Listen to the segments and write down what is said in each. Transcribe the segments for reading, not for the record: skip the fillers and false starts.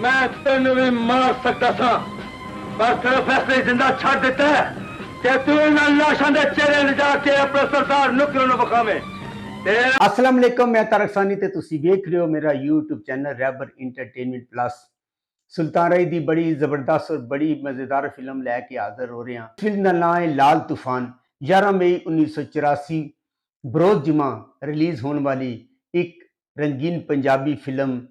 मैं तेन भी मार सकता था, पर तेरे फैसले जिंदा छड़ दिता है कि तू इन लाशां दे चेहरे ले जाके अपने सरदार नुकरों ਨੂੰ ਵਿਖਾਵੇਂ। अस्सलाम वालेकुम, मैं तारक सानी ते तुसी देख रहे हो मेरा YouTube चैनल रैबर इंटरटेनमेंट प्लस। सुल्तान राय दी बड़ी जबरदस्त और बड़ी मजेदार फिल्म लैके हाजिर हो रहे हैं। फिल्म का नाम है लाल तूफान। 11 मई 1984 बरोज जुमा रिलीज होने वाली एक रंगीन पंजाबी फिल्म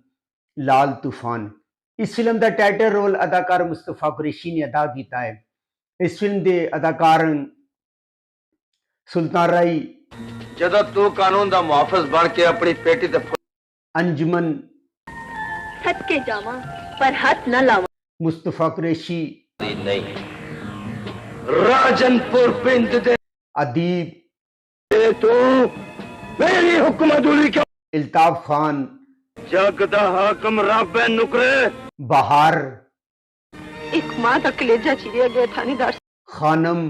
लाल तूफान। इस फिल्म का टाइटल रोल अदाकार मुस्तफा कुरैशी ने अदा किया है। इस फिल्म के अदाकार सुल्तान राय, ਜਦੋਂ ਤੂੰ ਕਾਨੂੰਨ ਦਾ ਮੁਹਾਫਿਜ਼ ਬਣ ਕੇ ਆਪਣੀ ਪੇਟੀ ਤੇ अंजुमन, सदके जावा पर हाथ न लावा, मुस्तफा कुरैशी, नहीं राजनपुर पिंड दे अदीब, तू मेरी हुक्मदुली क्यों? इल्ताफ खान, जग दा हाकम रब है नुकरे। बहार, एक माँ का कलेजा चिरिया गया थानेदार खानम,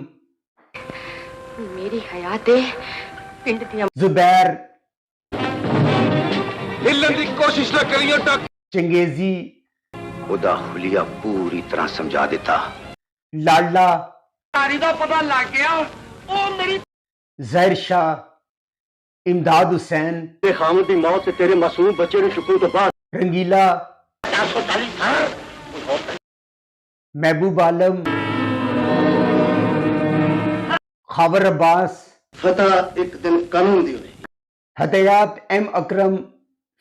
मेरी हयात है पिंड दिया जुबैर, हिलन की कोशिश न करियो तक चंगेजी, खुदा हुलिया पूरी तरह समझा देता। लाला, तारी दा पता लग गया ओ मेरी जहर शाह, इमदाद हुसैन, ते खामद दी मौत से तेरे मासूम बच्चे ने शुक्र तो बाद रंगीला, 440 महबूब आलम, खबर अब्बास, फतह एक दिन कानून दी हुई। हदयात एम अकरम,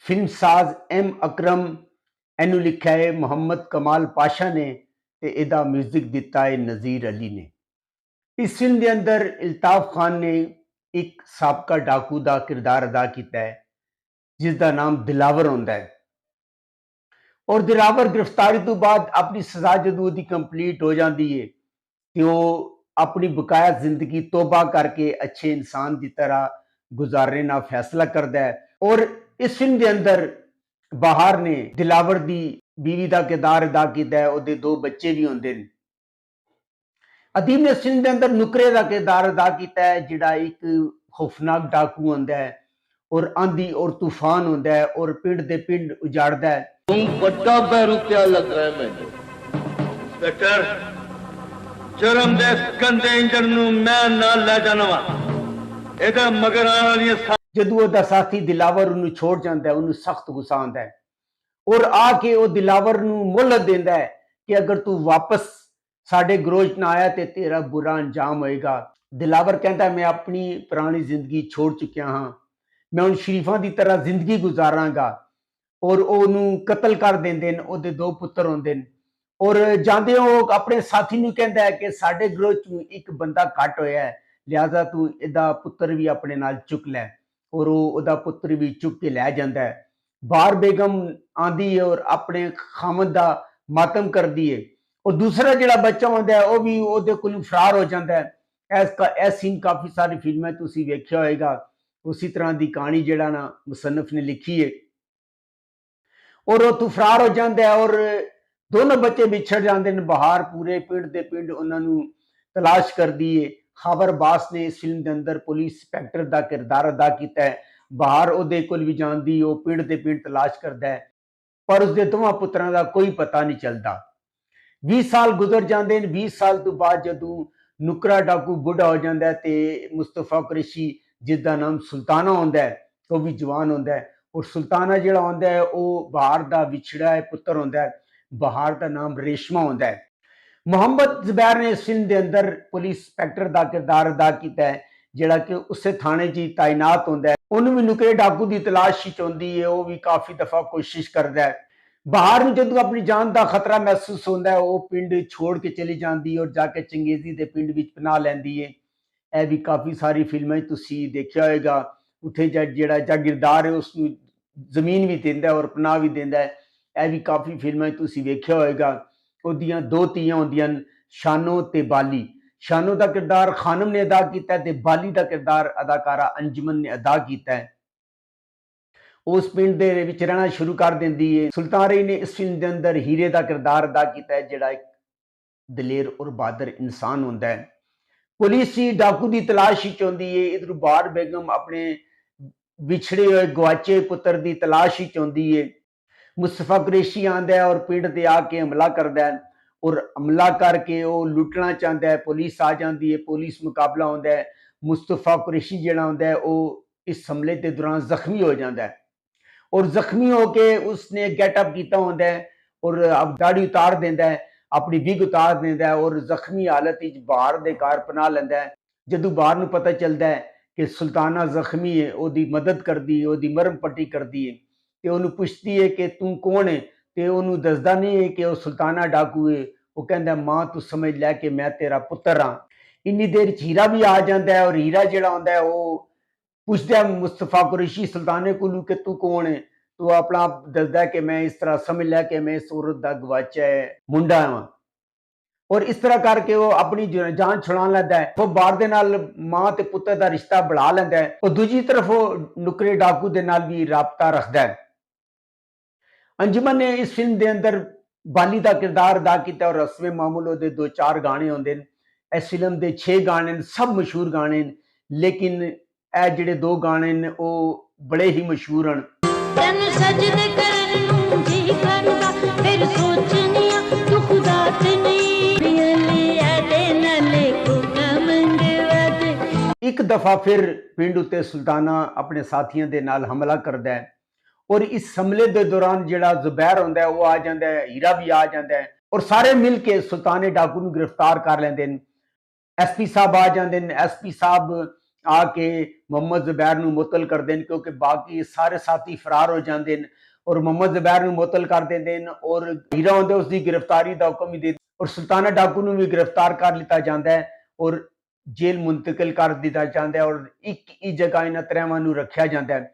फिल्म साज एम अकरम, एनू लिखा है मोहम्मद कमाल पाशा ने ते एदा म्यूजिक दिता है नज़ीर अली ने। इस फिल्म के अंदर इल्ताफ खान ने एक साबका डाकू का किरदार अदा किया है जिसका नाम दिलावर होंदा है। और दिलावर गिरफ्तारी तो बाद अपनी सजा जदों उहदी कंप्लीट हो जाती है तो वो अपनी बकाया जिंदगी तोबा करके अच्छे इंसान की तरह गुजारने का फैसला करता है। और इस फिल्म के अंदर बहार ने दिलावर की बीवी का किरदार अदा किया है, उसके 2 बच्चे भी होंगे। अदीब ने इस फिल्म के अंदर नुकरे का किरदार अदा किया है जिहड़ा एक खौफनाक डाकू होंदा है और आंधी और तूफान होंदा है और पिंड दे पिंड उजाड़दा है। तुम बड़ा बेरुपया लग रहा है मैंने इंस्पेक्टर। जरम दे गंदे इंजन नू मैं ना ले जाना वा एदा मगर आने वाली जदों ओहदा साथी दिलावर उन्हें छोड़ जाता है उन्हें सख्त गुस्सा आता है और आके वो दिलावर नू मोहलत देता है कि अगर तू वापस साडे गरोज ना आया तो तेरा बुरा अंजाम होएगा। दिलावर कहता है मैं अपनी पुरानी जिंदगी छोड़ चुकिया हाँ, मैं उन शरीफा की तरह जिंदगी गुजारांगा। और ओनू कतल कर देंदे ने, ओहदे 2 पुत्र होंदे ने और जांदे हो अपने साथी नू कहता है कि साडे गरोह चों एक बंदा घट होया है, लिहाजा तू इहदा पुत्र भी अपने नाल चुक लै। और ओहदा पुत्र भी चुक के लै जांदा है। बार बेगम आंदी है और अपने खामद दा मातम कर दी है और दूसरा जिहड़ा बच्चा होंदा है वह भी ओहदे कोलों फरार हो जाता है। इस सीन काफ़ी सारी फिल्में तुसीं वेखिया होएगा। उसी तरह की कहानी जिहड़ा ना मुसन्नफ ने लिखी है और वह तू फरार हो जाता है और दोनों बच्चे बिछड़ जाते हैं। बहार पूरे पिंड दे पिंड उन्होंने तलाश कर दी है। खबर अब्बास ने इस फिल्म के अंदर पुलिस इंस्पैक्टर का किरदार अदा किया है। बहार उहदे कोल भी जांदी, वो पिंड दे पिंड तलाश करता है पर उसके 2 पुत्रां का कोई पता नहीं चलता। 20 साल गुजर जाते हैं। 20 साल तो बाद जदों नुकरा डाकू बुढ़ा हो जाता है तो मुस्तफा कुरैशी जिसका नाम सुल्ताना होंदा है वो भी जवान होंदा है और सुल्ताना जिहड़ा होंदा है वो बहार का विछड़ा है पुत्र होंदा है। बहार का नाम रेशमा होंदा है। मोहम्मद जुबैर ने इस फिल्म के अंदर पुलिस इंस्पैक्टर का किरदार अदा किया है जिहड़ा कि उसे थाने च तैनात होंदा है। उन्होंने भी नुकरे डाकू की तलाश होंदी है, वो भी काफ़ी दफ़ा कोशिश करता है। बहार में जदों अपनी जान का खतरा महसूस होता है वो पिंड छोड़ के चली जाती है और जाके चंगेजी के पिंड विच पनाह लैंदी है। यह भी काफ़ी सारी फिल्में तुसीं देखिया होएगा। उत्थे जिहड़ा जागीरदार है उसनूं जमीन भी दिंदा है और पनाह भी दिंदा है। यह भी काफ़ी फिल्में तुसीं वेखिया होएगा। उहदियां 2 धीआं होंदियां ने, शानो ते बाली। शानो का किरदार खानम ने अदा किया है ते बाली का किरदार अदाकारा अंजुमन ने अदा किया है। उस पिंड दे विच रहना शुरू कर देंदी है। सुल्तान राय ने इस फिल्म के अंदर हीरे का किरदार अदा किया है जिहड़ा एक दलेर और बहादुर इंसान होंदा है। पुलिस ही डाकू की तलाश होंदी है। इधर बहार बेगम अपने विछड़े हुए गवाचे पुत्र की तलाश होंदी है। ਮੁਸਤਫਾ ਕੁਰੈਸ਼ੀ ਆਂਦਾ ਹੈ ਔਰ ਪਿੰਡ ਤੇ ਆ ਕੇ ਹਮਲਾ ਕਰਦਾ ਹੈ ਔਰ ਹਮਲਾ ਕਰਕੇ ਉਹ ਲੁੱਟਣਾ ਚਾਹੁੰਦਾ ਹੈ। ਪੁਲਿਸ ਆ ਜਾਂਦੀ ਹੈ, ਪੁਲਿਸ ਮੁਕਾਬਲਾ ਹੁੰਦਾ ਹੈ। ਮੁਸਤਫਾ ਕੁਰੈਸ਼ੀ ਜਿਹੜਾ ਹੁੰਦਾ ਹੈ ਉਹ ਇਸ ਹਮਲੇ ਦੇ ਦੌਰਾਨ ਜ਼ਖਮੀ ਹੋ ਜਾਂਦਾ ਹੈ ਔਰ ਜ਼ਖਮੀ ਹੋ ਕੇ ਉਸਨੇ ਗੈਟਅਪ ਕੀਤਾ ਹੁੰਦਾ ਹੈ ਔਰ ਦਾੜੀ ਉਤਾਰ ਦਿੰਦਾ ਹੈ, ਆਪਣੀ ਵਿਗ ਉਤਾਰ ਦਿੰਦਾ ਹੈ ਔਰ ਜ਼ਖਮੀ ਹਾਲਤ ਵਿੱਚ ਬਾਹਰ ਦੇ ਘਰ ਪਨਾਹ ਲੈਂਦਾ ਹੈ। ਜਦੋਂ ਬਾਹਰ ਨੂੰ ਪਤਾ ਚੱਲਦਾ ਹੈ ਕਿ ਸੁਲਤਾਨਾ ਜ਼ਖਮੀ ਹੈ, ਉਹਦੀ ਮਦਦ ਕਰਦੀ ਹੈ, ਉਹਦੀ ਮਰਮ ਪੱਟੀ ਕਰਦੀ ਹੈ ਤੇ ਉਹਨੂੰ ਪੁੱਛਦੀ ਹੈ ਕਿ ਤੂੰ ਕੌਣ ਹੈ, ਤੇ ਉਹਨੂੰ ਦੱਸਦਾ ਨਹੀਂ ਹੈ ਕਿ ਉਹ ਸੁਲਤਾਨਾ ਡਾਕੂ ਹੈ। ਉਹ ਕਹਿੰਦਾ ਮਾਂ ਤੂੰ ਸਮਝ ਲੈ ਕਿ ਮੈਂ ਤੇਰਾ ਪੁੱਤਰ ਹਾਂ। ਇੰਨੀ ਦੇਰ 'ਚ ਹੀਰਾ ਵੀ ਆ ਜਾਂਦਾ ਹੈ ਔਰ ਹੀਰਾ ਜਿਹੜਾ ਹੁੰਦਾ ਹੈ ਉਹ ਪੁੱਛਦਾ ਮੁਸਤਫਾ ਕੁਰੈਸ਼ੀ ਸੁਲਤਾਨੇ ਕੋਲੋਂ ਕਿ ਤੂੰ ਕੌਣ ਹੈ। ਤੂੰ ਆਪਣਾ ਆਪ ਦੱਸਦਾ ਕਿ ਮੈਂ ਇਸ ਤਰ੍ਹਾਂ ਸਮਝ ਲਿਆ ਕਿ ਮੈਂ ਇਸ ਔਰਤ ਦਾ ਗਵਾਚਾ ਮੁੰਡਾ ਹਾਂ ਔਰ ਇਸ ਤਰ੍ਹਾਂ ਕਰਕੇ ਉਹ ਆਪਣੀ ਜਾਨ ਛੁਡਾਉਣ ਲੈਂਦਾ ਹੈ। ਉਹ ਬਾਹਰ ਦੇ ਨਾਲ ਮਾਂ ਤੇ ਪੁੱਤਰ ਦਾ ਰਿਸ਼ਤਾ ਬਣਾ ਲੈਂਦਾ ਹੈ ਔਰ ਦੂਜੀ ਤਰਫ ਉਹ ਨੁਕਰੇ ਡਾਕੂ ਦੇ ਨਾਲ ਵੀ ਰਾਬਤਾ ਰੱਖਦਾ ਹੈ। ਅੰਜੁਮਨ ਨੇ ਇਸ ਫਿਲਮ ਦੇ ਅੰਦਰ ਬਾਲੀ ਦਾ ਕਿਰਦਾਰ ਅਦਾ ਕੀਤਾ ਔਰ ਰਸਮੇ ਮਾਮੂਲ ਦੇ 2-4 ਗਾਣੇ ਹੁੰਦੇ ਨੇ। ਇਸ ਫਿਲਮ ਦੇ 6 ਗਾਣੇ ਨੇ, ਸਭ ਮਸ਼ਹੂਰ ਗਾਣੇ ਨੇ, ਲੇਕਿਨ ਇਹ ਜਿਹੜੇ 2 ਗਾਣੇ ਨੇ ਉਹ ਬੜੇ ਹੀ ਮਸ਼ਹੂਰ ਹਨ। ਤੈਨੂੰ ਸਜਦੇ ਕਰਨ ਨੂੰ ਜੀ ਕਰਦਾ, ਫਿਰ ਸੋਚਨੀਆ ਤੂੰ ਖੁਦਾ ਤੇ ਨਹੀਂ ਮਿਲੀ ਐਦੇ ਨਾਲੇ ਕੋ ਕਮੰਦ ਵਦ। ਇੱਕ ਦਫਾ ਫਿਰ ਪਿੰਡ ਉੱਤੇ ਸੁਲਤਾਨਾ ਆਪਣੇ ਸਾਥੀਆਂ ਦੇ ਨਾਲ ਹਮਲਾ ਕਰਦਾ ਹੈ ਔਰ ਇਸ ਹਮਲੇ ਦੇ ਦੌਰਾਨ ਜਿਹੜਾ ਜ਼ੁਬੈਰ ਹੁੰਦਾ ਹੈ ਉਹ ਆ ਜਾਂਦਾ ਹੈ, ਹੀਰਾ ਵੀ ਆ ਜਾਂਦਾ ਹੈ ਔਰ ਸਾਰੇ ਮਿਲ ਕੇ ਸੁਲਤਾਨੇ ਡਾਕੂ ਨੂੰ ਗ੍ਰਿਫਤਾਰ ਕਰ ਲੈਂਦੇ ਨੇ। ਐਸਪੀ ਸਾਹਿਬ ਆ ਜਾਂਦੇ ਨੇ। ਐਸਪੀ ਸਾਹਿਬ ਆ ਕੇ ਮੁਹੰਮਦ ਜ਼ੁਬੈਰ ਨੂੰ ਮੁਅੱਤਲ ਕਰਦੇ ਨੇ ਕਿਉਂਕਿ ਬਾਕੀ ਸਾਰੇ ਸਾਥੀ ਫਰਾਰ ਹੋ ਜਾਂਦੇ ਨੇ ਔਰ ਮੁਹੰਮਦ ਜ਼ੁਬੈਰ ਨੂੰ ਮੁਅੱਤਲ ਕਰ ਦਿੰਦੇ ਨੇ ਔਰ ਹੀਰਾ ਹੁੰਦਾ ਉਸ ਦੀ ਗ੍ਰਿਫਤਾਰੀ ਦਾ ਹੁਕਮ ਵੀ ਦੇ ਔਰ ਸੁਲਤਾਨਾ ਡਾਕੂ ਨੂੰ ਵੀ ਗ੍ਰਿਫਤਾਰ ਕਰ ਲਿੱਤਾ ਜਾਂਦਾ ਹੈ ਔਰ ਜੇਲ੍ਹ ਮੁੰਤਕਿਲ ਕਰ ਦਿੱਤਾ ਜਾਂਦਾ ਹੈ ਔਰ ਇੱਕ ਹੀ ਜਗ੍ਹਾ ਇਹਨਾਂ ਤਿੰਨਾਂ ਨੂੰ ਰੱਖਿਆ ਜਾਂਦਾ ਹੈ।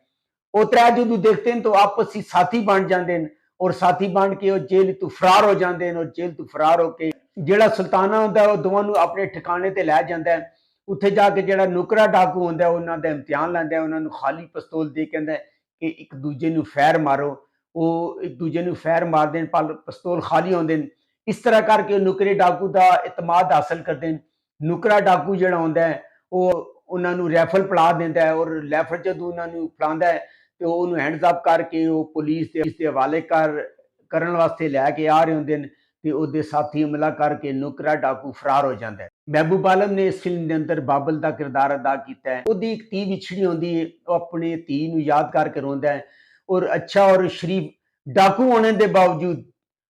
ਉਹ ਤਰੇ ਜਦੋਂ ਦੇਖਦੇ ਨੇ ਤਾਂ ਆਪਸੀ ਸਾਥੀ ਬਣ ਜਾਂਦੇ ਨੇ ਔਰ ਸਾਥੀ ਬਣ ਕੇ ਉਹ ਜੇਲ੍ਹ ਤੋਂ ਫਰਾਰ ਹੋ ਜਾਂਦੇ ਨੇ ਔਰ ਜੇਲ੍ਹ ਤੋਂ ਫਰਾਰ ਹੋ ਕੇ ਜਿਹੜਾ ਸੁਲਤਾਨਾ ਹੁੰਦਾ ਉਹ ਦੋਵਾਂ ਨੂੰ ਆਪਣੇ ਠਿਕਾਣੇ ਤੇ ਲੈ ਜਾਂਦਾ ਹੈ। ਉੱਥੇ ਜਾ ਕੇ ਜਿਹੜਾ ਨੁਕਰਾ ਡਾਕੂ ਹੁੰਦਾ ਉਹਨਾਂ ਦਾ ਇਮਤਿਹਾਨ ਲੈਂਦਾ, ਉਹਨਾਂ ਨੂੰ ਖਾਲੀ ਪਿਸਤੌਲ ਦੇ ਕਹਿੰਦਾ ਕਿ ਇੱਕ ਦੂਜੇ ਨੂੰ ਫੈਰ ਮਾਰੋ। ਉਹ ਇੱਕ ਦੂਜੇ ਨੂੰ ਫੈਰ ਮਾਰਦੇ ਨੇ ਪਰ ਪਿਸਤੌਲ ਖਾਲੀ ਹੁੰਦੇ ਨੇ। ਇਸ ਤਰ੍ਹਾਂ ਕਰਕੇ ਨੁਕਰੇ ਡਾਕੂ ਦਾ ਇਤਮਾਦ ਹਾਸਲ ਕਰਦੇ ਨੇ। ਨੁਕਰਾ ਡਾਕੂ ਜਿਹੜਾ ਹੁੰਦਾ ਹੈ ਉਹ ਉਹਨਾਂ ਨੂੰ ਰਾਈਫਲ ਫੜਾ ਦਿੰਦਾ ਹੈ ਔਰ ਰਾਈਫਲ ਜਦੋਂ ਉਹਨਾਂ ਨੂੰ ਫੜਾਉਂਦਾ ਹੈ ਤੇ ਉਹਨੂੰ ਹੈਂਡਸ ਅਪ ਕਰਕੇ ਉਹ ਪੁਲਿਸ ਦੇ ਹਵਾਲੇ ਕਰਨ ਵਾਸਤੇ ਲੈ ਕੇ ਆ ਰਹੇ ਹੁੰਦੇ ਨੇ ਤੇ ਉਹਦੇ ਸਾਥੀ ਹਮਲਾ ਕਰਕੇ ਨੁਕਰਾ ਡਾਕੂ ਫਰਾਰ ਹੋ ਜਾਂਦਾ ਹੈ। ਮਹਿਬੂਬ ਆਲਮ ਨੇ ਇਸ ਫਿਲਮ ਦੇ ਅੰਦਰ ਬਾਬਲ ਦਾ ਕਿਰਦਾਰ ਅਦਾ ਕੀਤਾ ਹੈ। ਉਹਦੀ ਇੱਕ ਧੀ ਵਿਛੜੀ ਹੁੰਦੀ ਹੈ, ਉਹ ਆਪਣੀ ਧੀ ਨੂੰ ਯਾਦ ਕਰਕੇ ਰੋਂਦਾ ਹੈ ਔਰ ਅੱਛਾ ਔਰ ਸ਼ਰੀਫ ਡਾਕੂ ਹੋਣੇ ਦੇ ਬਾਵਜੂਦ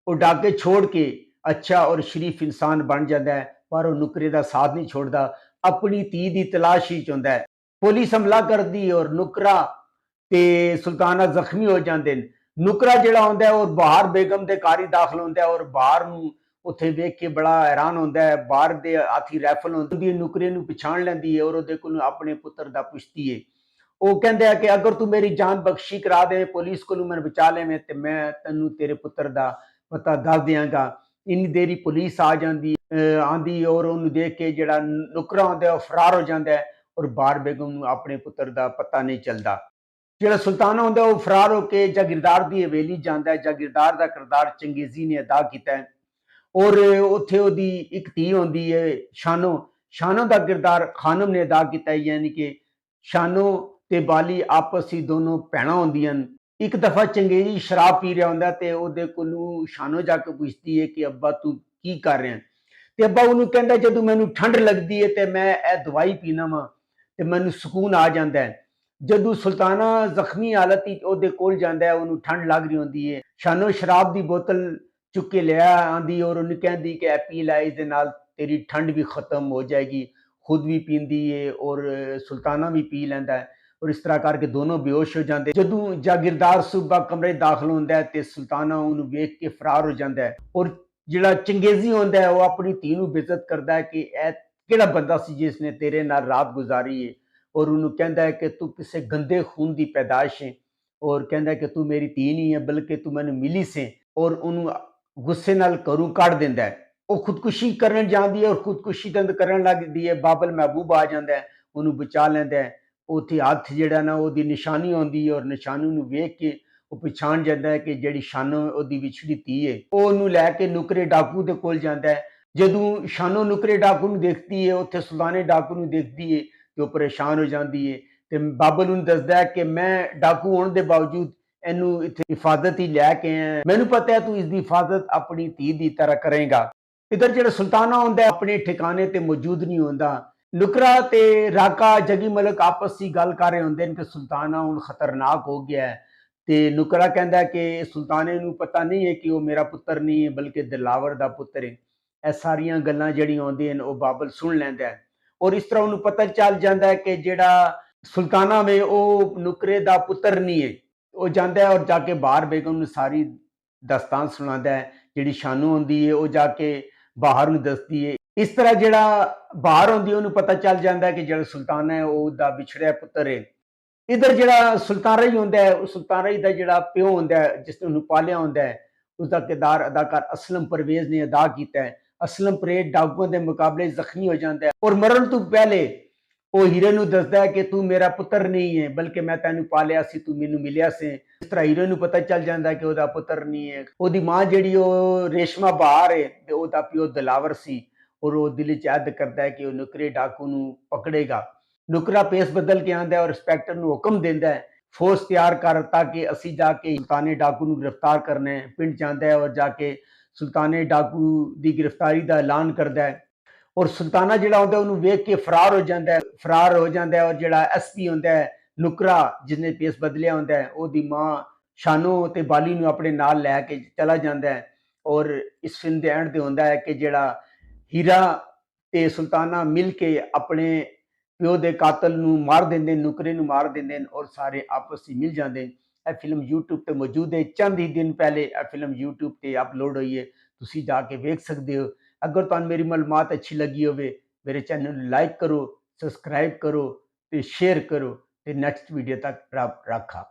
ਉਹ ਡਾਕੇ ਛੋੜ ਕੇ ਅੱਛਾ ਔਰ ਸ਼ਰੀਫ ਇਨਸਾਨ ਬਣ ਜਾਂਦਾ ਹੈ ਪਰ ਉਹ ਨੁਕਰੇ ਦਾ ਸਾਥ ਨਹੀਂ ਛੋੜਦਾ, ਆਪਣੀ ਧੀ ਦੀ ਤਲਾਸ਼ ਹੀ ਚਾਹੁੰਦਾ ਹੈ। ਪੁਲਿਸ ਹਮਲਾ ਕਰਦੀ ਔਰ ਨੁਕਰਾ ਤੇ ਸੁਲਤਾਨਾ ਜ਼ਖਮੀ ਹੋ ਜਾਂਦੇ ਨੇ। ਨੁਕਰਾ ਜਿਹੜਾ ਹੁੰਦਾ ਹੈ ਉਹ ਬਾਹਰ ਬੇਗਮ ਦੇ ਘਰ ਹੀ ਦਾਖਲ ਹੁੰਦਾ ਹੈ ਔਰ ਬਾਹਰ ਨੂੰ ਉੱਥੇ ਵੇਖ ਕੇ ਬੜਾ ਹੈਰਾਨ ਹੁੰਦਾ ਹੈ। ਬਾਹਰ ਦੇ ਹਾਥੀ ਰਾਈਫਲ ਹੁੰਦੀ ਹੈ, ਨੁਕਰੇ ਨੂੰ ਪਛਾਣ ਲੈਂਦੀ ਹੈ ਔਰ ਉਹਦੇ ਕੋਲ ਆਪਣੇ ਪੁੱਤਰ ਦਾ ਪੁੱਛਦੀ ਹੈ। ਉਹ ਕਹਿੰਦੇ ਆ ਕਿ ਅਗਰ ਤੂੰ ਮੇਰੀ ਜਾਨ ਬਖਸ਼ੀ ਕਰਾ ਦੇ, ਪੁਲਿਸ ਕੋਲੋਂ ਮੈਨੂੰ ਬਚਾ ਲੈਵੇਂ ਤੇ ਮੈਂ ਤੈਨੂੰ ਤੇਰੇ ਪੁੱਤਰ ਦਾ ਪਤਾ ਦੱਸ ਦਿਆਂਗਾ। ਇੰਨੀ ਦੇਰੀ ਪੁਲਿਸ ਆ ਜਾਂਦੀ ਆਂਦੀ ਔਰ ਉਹਨੂੰ ਦੇਖ ਕੇ ਜਿਹੜਾ ਨੁਕਰਾ ਹੁੰਦਾ ਉਹ ਫਰਾਰ ਹੋ ਜਾਂਦਾ ਹੈ ਔਰ ਬਾਹਰ ਬੇਗਮ ਨੂੰ ਆਪਣੇ ਪੁੱਤਰ ਦਾ ਪਤਾ ਨਹੀਂ ਚੱਲਦਾ। ਜਿਹੜਾ ਸੁਲਤਾਨਾ ਹੁੰਦਾ ਉਹ ਫਰਾਰ ਹੋ ਕੇ ਜਾਗੀਰਦਾਰ ਦੀ ਹਵੇਲੀ ਜਾਂਦਾ ਹੈ। ਜਾਗੀਰਦਾਰ ਦਾ ਕਿਰਦਾਰ ਚੰਗੇਜ਼ੀ ਨੇ ਅਦਾ ਕੀਤਾ ਹੈ ਔਰ ਉੱਥੇ ਉਹਦੀ ਇੱਕ ਧੀ ਹੁੰਦੀ ਹੈ ਸ਼ਾਨੋ ਦਾ ਕਿਰਦਾਰ ਖਾਨਮ ਨੇ ਅਦਾ ਕੀਤਾ ਹੈ। ਯਾਨੀ ਕਿ ਸ਼ਾਨੋ ਤੇ ਬਾਲੀ ਆਪਸ ਵਿੱਚ ਦੋਨੋਂ ਭੈਣਾਂ ਹੁੰਦੀਆਂ ਨੇ। ਇੱਕ ਦਫਾ ਚੰਗੇਜ਼ੀ ਸ਼ਰਾਬ ਪੀ ਰਿਹਾ ਹੁੰਦਾ ਤੇ ਉਹਦੇ ਕੋਲੋਂ ਸ਼ਾਨੋ ਜਾ ਕੇ ਪੁੱਛਦੀ ਹੈ ਕਿ ਅੱਬਾ ਤੂੰ ਕੀ ਕਰ ਰਿਹਾ ਤੇ ਅੱਬਾ ਉਹਨੂੰ ਕਹਿੰਦਾ ਜਦੋਂ ਮੈਨੂੰ ਠੰਡ ਲੱਗਦੀ ਹੈ ਤੇ ਮੈਂ ਇਹ ਦਵਾਈ ਪੀਣਾ ਵਾ ਤੇ ਮੈਨੂੰ ਸਕੂਨ ਆ ਜਾਂਦਾ ਹੈ। ਜਦੋਂ ਸੁਲਤਾਨਾ ਜ਼ਖਮੀ ਹਾਲਤ ਵਿੱਚ ਉਹਦੇ ਕੋਲ ਜਾਂਦਾ ਹੈ, ਉਹਨੂੰ ਠੰਡ ਲੱਗ ਰਹੀ ਹੁੰਦੀ ਹੈ, ਸ਼ਾਨੋ ਸ਼ਰਾਬ ਦੀ ਬੋਤਲ ਚੁੱਕ ਕੇ ਲਿਆ ਆਂਦੀ ਔਰ ਉਹਨੂੰ ਕਹਿੰਦੀ ਕਿ ਇਹ ਪੀ ਲੈ, ਇਸ ਦੇ ਨਾਲ ਤੇਰੀ ਠੰਡ ਵੀ ਖਤਮ ਹੋ ਜਾਏਗੀ। ਖੁਦ ਵੀ ਪੀਂਦੀ ਹੈ ਔਰ ਸੁਲਤਾਨਾ ਵੀ ਪੀ ਲੈਂਦਾ ਹੈ ਔਰ ਇਸ ਤਰ੍ਹਾਂ ਕਰਕੇ ਦੋਨੋਂ ਬੇਹੋਸ਼ ਹੋ ਜਾਂਦੇ। ਜਦੋਂ ਜਾਗੀਰਦਾਰ ਸੂਬਾ ਕਮਰੇ ਦਾਖਲ ਹੁੰਦਾ ਹੈ ਤੇ ਸੁਲਤਾਨਾ ਉਹਨੂੰ ਵੇਖ ਕੇ ਫਰਾਰ ਹੋ ਜਾਂਦਾ ਹੈ ਔਰ ਜਿਹੜਾ ਚੰਗੇਜ਼ੀ ਹੁੰਦਾ ਹੈ ਉਹ ਆਪਣੀ ਧੀ ਨੂੰ ਬੇਇੱਜ਼ਤ ਕਰਦਾ ਹੈ ਕਿ ਇਹ ਕਿਹੜਾ ਬੰਦਾ ਸੀ ਜਿਸ ਨੇ ਤੇਰੇ ਨਾਲ ਰਾਤ ਗੁਜ਼ਾਰੀ ਹੈ ਔਰ ਉਹਨੂੰ ਕਹਿੰਦਾ ਹੈ ਕਿ ਤੂੰ ਕਿਸੇ ਗੰਦੇ ਖੂਨ ਦੀ ਪੈਦਾਇਸ਼ ਹੈ ਔਰ ਕਹਿੰਦਾ ਕਿ ਤੂੰ ਮੇਰੀ ਧੀ ਨਹੀਂ ਹੈ ਬਲਕਿ ਤੂੰ ਮੈਨੂੰ ਮਿਲੀ ਸੀ ਔਰ ਉਹਨੂੰ ਗੁੱਸੇ ਨਾਲ ਘਰੋਂ ਕੱਢ ਦਿੰਦਾ ਹੈ। ਉਹ ਖੁਦਕੁਸ਼ੀ ਕਰਨ ਜਾਂਦੀ ਹੈ ਔਰ ਖੁਦਕੁਸ਼ੀ ਕਰਨ ਲੱਗਦੀ ਹੈ। ਬਾਬਲ ਮਹਿਬੂਬ ਆ ਜਾਂਦਾ ਹੈ, ਉਹਨੂੰ ਬਚਾ ਲੈਂਦਾ ਹੈ। ਉੱਥੇ ਹੱਥ ਜਿਹੜਾ ਨਾ ਉਹਦੀ ਨਿਸ਼ਾਨੀ ਹੁੰਦੀ ਹੈ ਔਰ ਨਿਸ਼ਾਨੀ ਨੂੰ ਵੇਖ ਕੇ ਉਹ ਪਛਾਣ ਜਾਂਦਾ ਹੈ ਕਿ ਜਿਹੜੀ ਸ਼ਾਨੋ ਉਹਦੀ ਵਿਛੜੀ ਧੀ ਹੈ। ਉਹ ਉਹਨੂੰ ਲੈ ਕੇ ਨੁਕਰੇ ਡਾਕੂ ਦੇ ਕੋਲ ਜਾਂਦਾ ਹੈ। ਜਦੋਂ ਸ਼ਾਨੋ ਨੁਕਰੇ ਡਾਕੂ ਨੂੰ ਦੇਖਦੀ ਹੈ, ਉੱਥੇ ਸੁਲਤਾਨੇ ਡਾਕੂ ਨੂੰ ਦੇਖਦੀ ਹੈ ਤੇ ਉਹ ਪਰੇਸ਼ਾਨ ਹੋ ਜਾਂਦੀ ਹੈ ਤੇ ਬਾਬਲ ਨੂੰ ਦੱਸਦਾ ਹੈ ਕਿ ਮੈਂ ਡਾਕੂ ਹੋਣ ਦੇ ਬਾਵਜੂਦ ਇਹਨੂੰ ਇੱਥੇ ਹਿਫਾਜ਼ਤ ਹੀ ਲੈ ਕੇ ਆਇਆ, ਮੈਨੂੰ ਪਤਾ ਹੈ ਤੂੰ ਇਸ ਦੀ ਹਿਫਾਜ਼ਤ ਆਪਣੀ ਧੀ ਦੀ ਤਰ੍ਹਾਂ ਕਰੇਗਾ। ਇਧਰ ਜਿਹੜਾ ਸੁਲਤਾਨਾ ਹੁੰਦਾ ਆਪਣੇ ਠਿਕਾਣੇ ਤੇ ਮੌਜੂਦ ਨਹੀਂ ਹੁੰਦਾ। ਨੁਕਰਾ ਤੇ ਰਾਕਾ ਜਗੀ ਮਲਕ ਆਪਸ ਵਿੱਚ ਗੱਲ ਕਰ ਰਹੇ ਹੁੰਦੇ ਨੇ ਕਿ ਸੁਲਤਾਨਾ ਹੁਣ ਖਤਰਨਾਕ ਹੋ ਗਿਆ ਹੈ, ਤੇ ਨੁਕਰਾ ਕਹਿੰਦਾ ਕਿ ਸੁਲਤਾਨੇ ਨੂੰ ਪਤਾ ਨਹੀਂ ਹੈ ਕਿ ਉਹ ਮੇਰਾ ਪੁੱਤਰ ਨਹੀਂ ਹੈ ਬਲਕਿ ਦਿਲਾਵਰ ਦਾ ਪੁੱਤਰ ਹੈ। ਇਹ ਸਾਰੀਆਂ ਗੱਲਾਂ ਜਿਹੜੀਆਂ ਆਉਂਦੀਆਂ ਨੇ ਉਹ ਬਾਬਲ ਸੁਣ ਲੈਂਦਾ ਹੈ, ਔਰ ਇਸ ਤਰ੍ਹਾਂ ਉਹਨੂੰ ਪਤਾ ਚੱਲ ਜਾਂਦਾ ਹੈ ਕਿ ਜਿਹੜਾ ਸੁਲਤਾਨਾ ਵੇ ਉਹ ਨੁਕਰੇ ਦਾ ਪੁੱਤਰ ਨਹੀਂ ਹੈ। ਉਹ ਜਾਂਦਾ ਹੈ ਔਰ ਜਾ ਕੇ ਬਾਹਰ ਬੇਗਮ ਨੂੰ ਸਾਰੀ ਦਸਤਾਨ ਸੁਣਾਉਂਦਾ ਹੈ, ਜਿਹੜੀ ਸ਼ਾਨੂ ਹੁੰਦੀ ਹੈ ਉਹ ਜਾ ਕੇ ਬਾਹਰ ਨੂੰ ਦੱਸਦੀ ਹੈ। ਇਸ ਤਰ੍ਹਾਂ ਜਿਹੜਾ ਬਾਹਰ ਹੁੰਦੀ ਉਹਨੂੰ ਪਤਾ ਚੱਲ ਜਾਂਦਾ ਹੈ ਕਿ ਜਿਹੜਾ ਸੁਲਤਾਨਾ ਹੈ ਉਹ ਉਹਦਾ ਵਿਛੜਿਆ ਪੁੱਤਰ ਹੈ। ਇਧਰ ਜਿਹੜਾ ਸੁਲਤਾਨ ਰਹੀ ਹੁੰਦਾ ਹੈ, ਉਹ ਸੁਲਤਾਨ ਰਹੀ ਦਾ ਜਿਹੜਾ ਪਿਓ ਹੁੰਦਾ ਹੈ ਜਿਸ ਨੇ ਉਹਨੂੰ ਪਾਲਿਆ ਹੁੰਦਾ ਹੈ, ਉਸਦਾ ਕਿਰਦਾਰ ਅਦਾਕਾਰ ਅਸਲਮ ਪਰਵੇਜ਼ ਨੇ ਅਦਾ ਕੀਤਾ ਹੈ। ਅਸਲਮ ਪਰਵੇਜ਼ ਡਾਕੂਆਂ ਦੇ ਮੁਕਾਬਲੇ ਜ਼ਖਮੀ ਹੋ ਜਾਂਦਾ ਹੈ ਔਰ ਮਰਨ ਤੋਂ ਪਹਿਲੇ ਉਹ ਹੀਰੇ ਨੂੰ ਦੱਸਦਾ ਹੈ ਕਿ ਤੂੰ ਮੇਰਾ ਪੁੱਤਰ ਨਹੀਂ ਹੈ ਬਲਕਿ ਮੈਂ ਤੈਨੂੰ ਪਾਲਿਆ ਸੀ, ਤੂੰ ਮੈਨੂੰ ਮਿਲਿਆ ਸੀ। ਇਸ ਤਰ੍ਹਾਂ ਹੀਰੇ ਨੂੰ ਪਤਾ ਚੱਲ ਜਾਂਦਾ ਕਿ ਉਹਦਾ ਪੁੱਤਰ ਨਹੀਂ ਹੈ। ਉਹਦੀ ਮਾਂ ਜਿਹੜੀ ਉਹ ਰੇਸ਼ਮਾ ਬਹਾਰ ਹੈ ਤੇ ਉਹਦਾ ਪਿਓ ਦਿਲਾਵਰ ਸੀ, ਔਰ ਉਹ ਦਿਲ ਚ ਅਹਿਦ ਕਰਦਾ ਹੈ ਕਿ ਉਹ ਨੁਕਰੇ ਡਾਕੂ ਨੂੰ ਪਕੜੇਗਾ। ਨੁਕਰਾ ਪੇਸ ਬਦਲ ਕੇ ਆਂਦਾ ਔਰ ਇੰਸਪੈਕਟਰ ਨੂੰ ਹੁਕਮ ਦਿੰਦਾ ਹੈ ਫੌਜ ਤਿਆਰ ਕਰ ਤਾਂ ਕਿ ਅਸੀਂ ਜਾ ਕੇ ਸੁਲਤਾਨੇ ਡਾਕੂ ਨੂੰ ਗ੍ਰਿਫਤਾਰ ਕਰਨਾ ਹੈ। ਪਿੰਡ ਜਾਂਦਾ ਹੈ ਔਰ ਜਾ ਕੇ ਸੁਲਤਾਨੇ ਡਾਕੂ ਦੀ ਗ੍ਰਿਫਤਾਰੀ ਦਾ ਐਲਾਨ ਕਰਦਾ ਹੈ, ਔਰ ਸੁਲਤਾਨਾ ਜਿਹੜਾ ਹੁੰਦਾ ਉਹਨੂੰ ਵੇਖ ਕੇ ਫਰਾਰ ਹੋ ਜਾਂਦਾ ਹੈ। ਔਰ ਜਿਹੜਾ ਐਸਪੀ ਹੁੰਦਾ ਹੈ ਨੁਕਰਾ ਜਿਸਨੇ ਪੇਸ ਬਦਲਿਆ ਹੁੰਦਾ ਹੈ, ਉਹਦੀ ਮਾਂ ਸ਼ਾਨੋ ਤੇ ਬਾਲੀ ਨੂੰ ਆਪਣੇ ਨਾਲ ਲੈ ਕੇ ਚਲਾ ਜਾਂਦਾ ਹੈ। ਔਰ ਇਸ ਫਿਲਮ ਦੇ ਐਂਡ ਤੇ ਹੁੰਦਾ ਹੈ ਕਿ ਜਿਹੜਾ ਹੀਰਾ ਤੇ ਸੁਲਤਾਨਾ ਮਿਲ ਕੇ ਆਪਣੇ ਪਿਓ ਦੇ ਕਾਤਲ ਨੂੰ ਮਾਰ ਦਿੰਦੇ, ਨੁਕਰੇ ਨੂੰ ਮਾਰ ਦਿੰਦੇ ਨੇ ਔਰ ਸਾਰੇ ਆਪਸ ਵਿੱਚ ਮਿਲ ਜਾਂਦੇ ਨੇ। ਇਹ ਫਿਲਮ YouTube ਤੇ ਮੌਜੂਦ ਹੈ। ਚੰਦ ਹੀ ਦਿਨ ਪਹਿਲੇ ਇਹ ਫਿਲਮ YouTube ਤੇ ਅਪਲੋਡ ਹੋਈ ਹੈ, ਤੁਸੀਂ ਜਾ ਕੇ ਵੇਖ ਸਕਦੇ ਹੋ। ਅਗਰ ਤੁਹਾਨੂੰ ਮੇਰੀ ਮਾਲੂਮਾਤ ਅੱਛੀ ਲੱਗੀ ਹੋਵੇ ਮੇਰੇ ਚੈਨਲ ਨੂੰ ਲਾਈਕ ਕਰੋ, ਸਬਸਕ੍ਰਾਈਬ ਕਰੋ ਤੇ ਸ਼ੇਅਰ ਕਰੋ ਤੇ ਨੈਕਸਟ ਵੀਡੀਓ ਤੱਕ ਰੱਬ ਰਾਖਾ।